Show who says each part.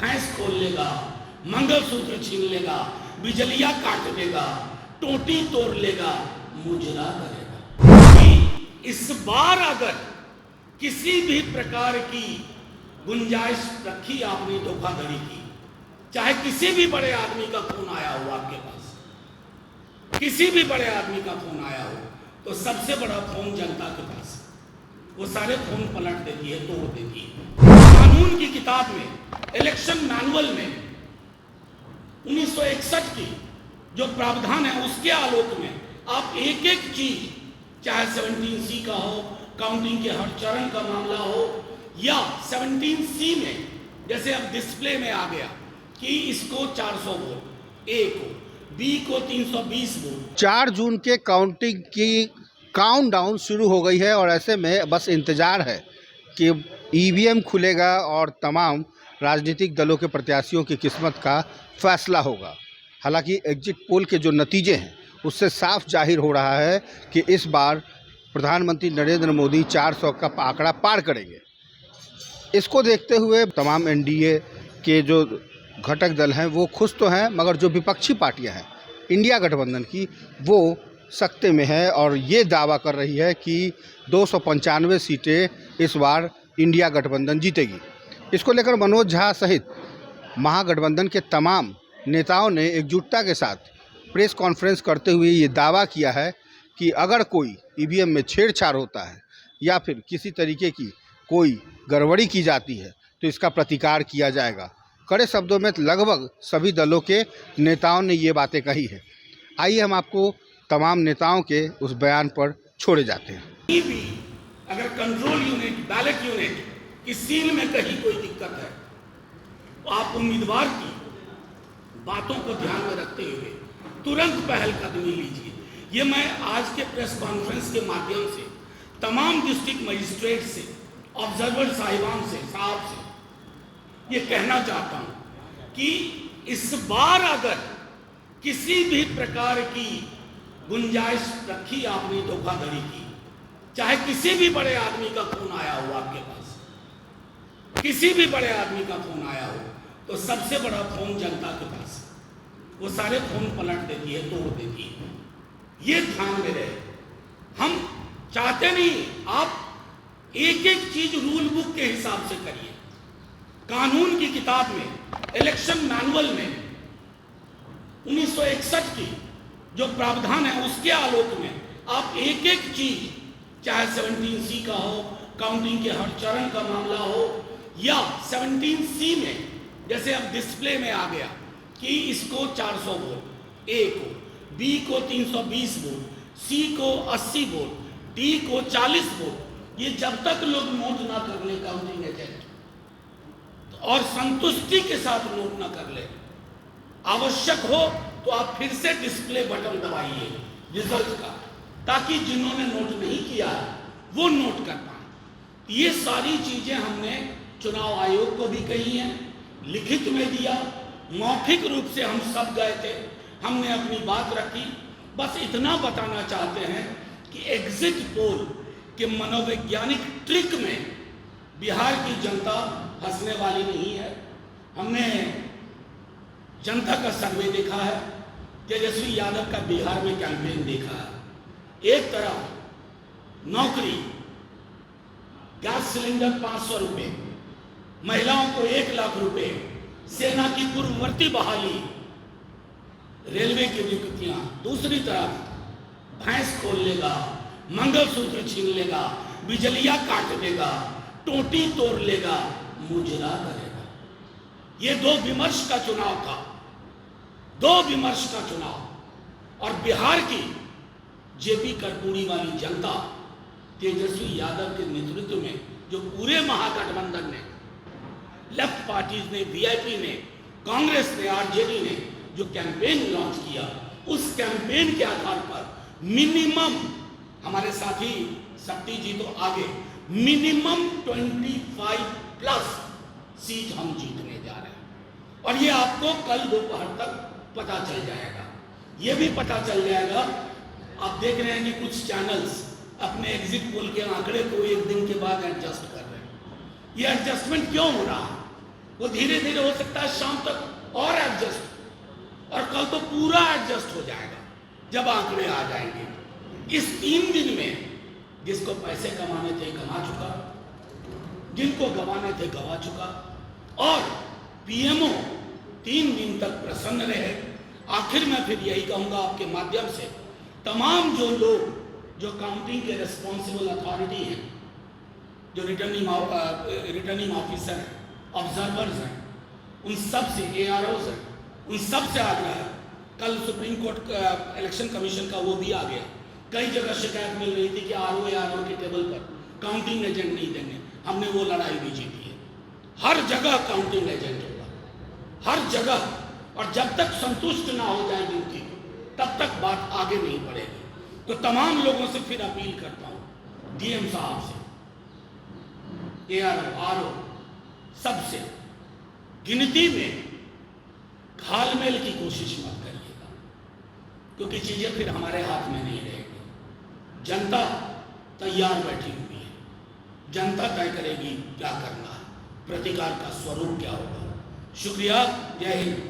Speaker 1: भैंस खोल लेगा, मंगलसूत्र छीन लेगा, बिजलियां काट देगा, टोटी तोड़ लेगा, मुजरा करेगा। कि इस बार अगर किसी भी प्रकार की गुंजाइश रखी आपने धोखाधड़ी की, चाहे किसी भी बड़े आदमी का फोन आया हो आपके पास, किसी भी बड़े आदमी का फोन आया हो, तो सबसे बड़ा फोन जनता के पास, वो सारे फोन पलट देती है, तोड़ देती है। कानून की किताब में, इलेक्शन मैनुअल में 1961 की जो प्रावधान है उसके आलोक में आप एक एक चीज, चाहे 17C का हो, काउंटिंग के हर चरण का मामला हो, या 17C में जैसे अब डिस्प्ले में आ गया कि इसको 400 वोट, ए को, बी को 320 वोट।
Speaker 2: 4 जून के काउंटिंग की काउंटडाउन शुरू हो गई है और ऐसे में बस इंतज़ार है कि ईवीएम खुलेगा और तमाम राजनीतिक दलों के प्रत्याशियों की किस्मत का फैसला होगा। हालांकि एग्जिट पोल के जो नतीजे हैं उससे साफ जाहिर हो रहा है कि इस बार प्रधानमंत्री नरेंद्र मोदी 400 का आंकड़ा पार करेंगे। इसको देखते हुए तमाम एनडीए के जो घटक दल हैं वो खुश तो हैं, मगर जो विपक्षी पार्टियां हैं इंडिया गठबंधन की, वो सकते में है और ये दावा कर रही है कि 295 सीटें इस बार इंडिया गठबंधन जीतेगी। इसको लेकर मनोज झा सहित महागठबंधन के तमाम नेताओं ने एकजुटता के साथ प्रेस कॉन्फ्रेंस करते हुए ये दावा किया है कि अगर कोई ईवीएम में छेड़छाड़ होता है या फिर किसी तरीके की कोई गड़बड़ी की जाती है तो इसका प्रतिकार किया जाएगा। कड़े शब्दों में लगभग सभी दलों के नेताओं ने ये बातें कही है। आइए हम आपको तमाम नेताओं के उस बयान पर छोड़े जाते हैं।
Speaker 1: भी अगर कंट्रोल यूनिट, बैलेट यूनिट की सील में कहीं कोई दिक्कत है तो आप उम्मीदवार की बातों को ध्यान में रखते हुए तुरंत पहल कदमी लीजिए। ये मैं आज के प्रेस कॉन्फ्रेंस के माध्यम से तमाम डिस्ट्रिक्ट मजिस्ट्रेट से, ऑब्जर्वर साहिबान से, साहब से ये कहना चाहता हूं कि इस बार अगर किसी भी प्रकार की गुंजाइश रखी आपने धोखाधड़ी की, चाहे किसी भी बड़े आदमी का फोन आया हो आपके पास, किसी भी बड़े आदमी का फोन आया हो, तो सबसे बड़ा फोन जनता के पास, वो सारे फोन पलट देती है, तोड़ देती है। ये ध्यान में रहे। हम चाहते नहीं, आप एक एक चीज रूल बुक के हिसाब से करिए। कानून की किताब में, इलेक्शन मैनुअल में 1961 की जो प्रावधान है उसके आलोक में आप एक एक चीज, चाहे 17C का हो, काउंटिंग के हर चरण का मामला हो, या 17C में जैसे अब डिस्प्ले में आ गया कि इसको 400 वोट, ए को, बी को 320 वोट, सी को 80 वोट, डी को 40 वोट, ये जब तक लोग नोट ना कर ले काउंटिंग एजेंट और संतुष्टि के साथ नोट ना कर ले, आवश्यक हो तो आप फिर से डिस्प्ले बटन दबाइए रिजल्ट का, ताकि जिन्होंने नोट नहीं किया वो नोट कर पाए। ये सारी चीजें हमने चुनाव आयोग को भी कही हैं, लिखित में दिया, मौखिक रूप से हम सब गए थे, हमने अपनी बात रखी। बस इतना बताना चाहते हैं कि एग्जिट पोल के मनोवैज्ञानिक ट्रिक में बिहार की जनता हंसने वाली नहीं है। हमने जनता का सर्वे देखा है, तेजस्वी यादव का बिहार में कैंपेन देखा है। एक तरफ नौकरी, गैस सिलेंडर 500 रुपए, महिलाओं को 1 लाख रुपए, सेना की पूर्ववर्ती बहाली, रेलवे की नियुक्तियां, दूसरी तरफ भैंस खोल लेगा, मंगलसूत्र छीन लेगा, बिजलियां काट देगा, टोटी तोड़ लेगा, मुजरा करेगा। ये 2 विमर्श का चुनाव था, 2 विमर्श का चुनाव। और बिहार की जेपी कर्पूरी वाली जनता तेजस्वी यादव के नेतृत्व में, जो पूरे महागठबंधन ने, लेफ्ट पार्टीज ने, वीआईपी ने, कांग्रेस ने, आरजेडी ने जो कैंपेन लॉन्च किया, उस कैंपेन के आधार पर मिनिमम, हमारे साथी शक्ति जी तो आगे, मिनिमम 25+ सीट हम जीतने जा रहे हैं। और ये आपको कल दोपहर तक पता चल जाएगा। ये भी पता चल जाएगा, आप देख रहे हैं कि कुछ चैनल्स अपने एग्जिट पोल के आंकड़े को 1 दिन के बाद एडजस्ट कर रहे हैं। ये एडजस्टमेंट क्यों हो रहा है? वो धीरे धीरे हो सकता है शाम तक और एडजस्ट, और कल तो पूरा एडजस्ट हो जाएगा जब आंकड़े आ जाएंगे। इस 3 दिन में जिसको पैसे कमाने थे कमा चुका, जिनको गंवाने थे गंवा चुका, और पीएमओ 3 दिन तक प्रसन्न रहे। आखिर में फिर यही कहूंगा आपके माध्यम से, तमाम जो लोग जो काउंटिंग के रिस्पॉन्सिबल अथॉरिटी हैं, जो रिटर्निंग ऑफिसर हैं, ऑब्जर्वर्स हैं, उन सब से, AROs हैं, उन सब से आग्रह है। कल सुप्रीम कोर्ट इलेक्शन कमीशन का वो भी आ गया। कई जगह शिकायत मिल रही थी कि RO के टेबल पर काउंटिंग एजेंट नहीं देंगे। हमने वो लड़ाई भी जीती है। हर जगह काउंटिंग एजेंट होगा, हर जगह, और जब तक संतुष्ट ना हो जाए गिनती तब तक बात आगे नहीं बढ़ेगी। तो तमाम लोगों से फिर अपील करता हूँ, DM साहब से, ARO, RO, सबसे गिनती में घालमेल की कोशिश मत करिएगा, क्योंकि चीजें फिर हमारे हाथ में नहीं रहेगी। जनता तैयार बैठी हुई है, जनता तय करेगी क्या करना है, प्रतिकार का स्वरूप क्या होगा। शुक्रिया, जय हिंद।